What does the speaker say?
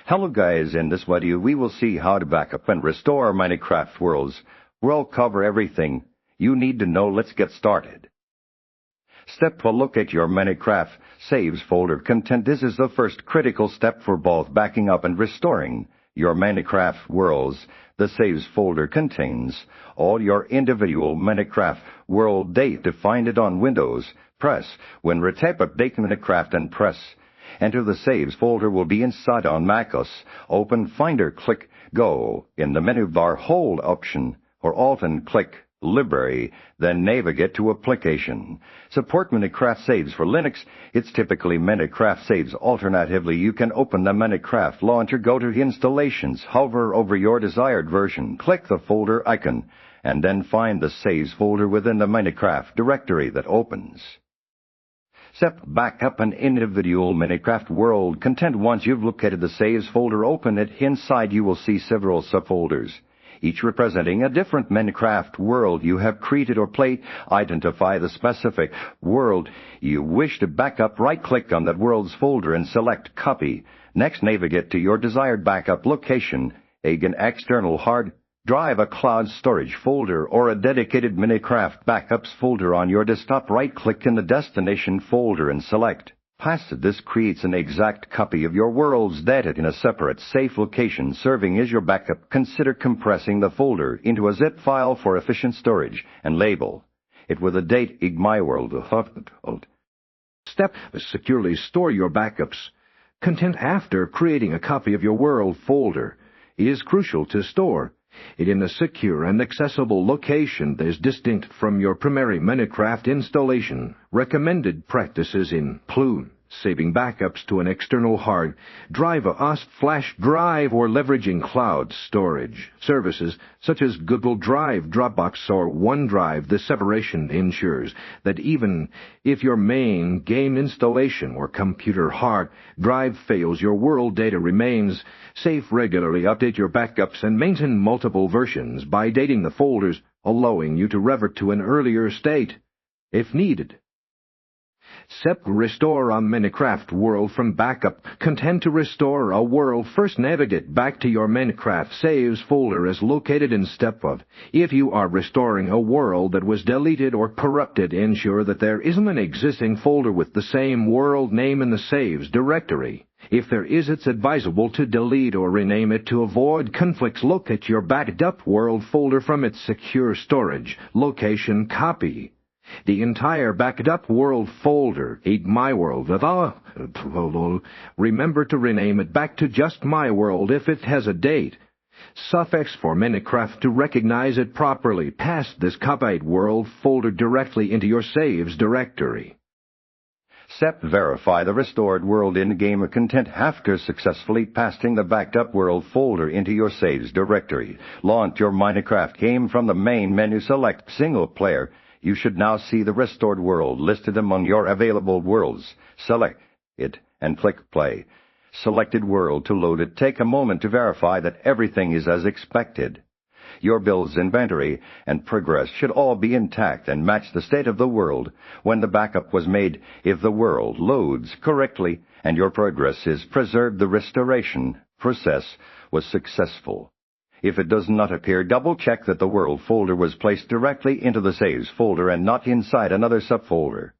Hello guys, in this video we will see how to back up and restore Minecraft worlds. We'll cover everything you need to know. Let's get started. Step 1. Locate your Minecraft saves folder content. This is the first critical step for both backing up and restoring your Minecraft worlds. The saves folder contains all your individual Minecraft world data. To find it on Windows, press WinRAR, type update Minecraft and press enter. The saves folder will be inside on macOS. Open Finder, click Go. In the menu bar, hold Option or Alt and click Library, then navigate to Application. Support Minecraft saves for Linux. It's typically Minecraft saves. Alternatively, you can open the Minecraft launcher, go to Installations, hover over your desired version, click the folder icon, and then find the saves folder within the Minecraft directory that opens. Step back up an individual Minecraft world content. Once you've located the saves folder, open it. Inside you will see several subfolders, each representing a different Minecraft world you have created or played. Identify the specific world you wish to back up. Right-click on that world's folder and select Copy. Next, navigate to your desired backup location, an external hard drive, a cloud storage folder, or a dedicated Minecraft backups folder on your desktop. Right-click in the destination folder and select Paste. This creates an exact copy of your world's data in a separate, safe location, serving as your backup. Consider compressing the folder into a zip file for efficient storage and label it with the date MyWorld. Step: securely store your backups content after creating a copy of your world folder. It is crucial to store it in a secure and accessible location that is distinct from your primary Minecraft installation. Recommended practices include saving backups to an external hard drive, a flash drive, or leveraging cloud storage services such as Google Drive, Dropbox, or OneDrive. The separation ensures that even if your main game installation or computer hard drive fails, your world data remains safe. Regularly update your backups and maintain multiple versions by dating the folders, allowing you to revert to an earlier state if needed. Step: restore a Minecraft world from backup content. To restore a world, first navigate back to your Minecraft saves folder as located in Step 1. If you are restoring a world that was deleted or corrupted, ensure that there isn't an existing folder with the same world name in the saves directory. If there is, it's advisable to delete or rename it to avoid conflicts. Locate your backed up world folder from its secure storage location. Copy the entire backed up world folder, MyWorld. Remember to rename it back to just MyWorld if it has a date suffix for Minecraft to recognize it properly. Paste this copied world folder directly into your saves directory. Step: verify the restored world in-game content after successfully pasting the backed up world folder into your saves directory. Launch your Minecraft game from the main menu. Select Single Player. You should now see the restored world listed among your available worlds. Select it and click Play. Selected world to load it. Take a moment to verify that everything is as expected. Your build's inventory and progress should all be intact and match the state of the world when the backup was made. If the world loads correctly and your progress is preserved, the restoration process was successful. If it does not appear, double-check that the world folder was placed directly into the saves folder and not inside another subfolder.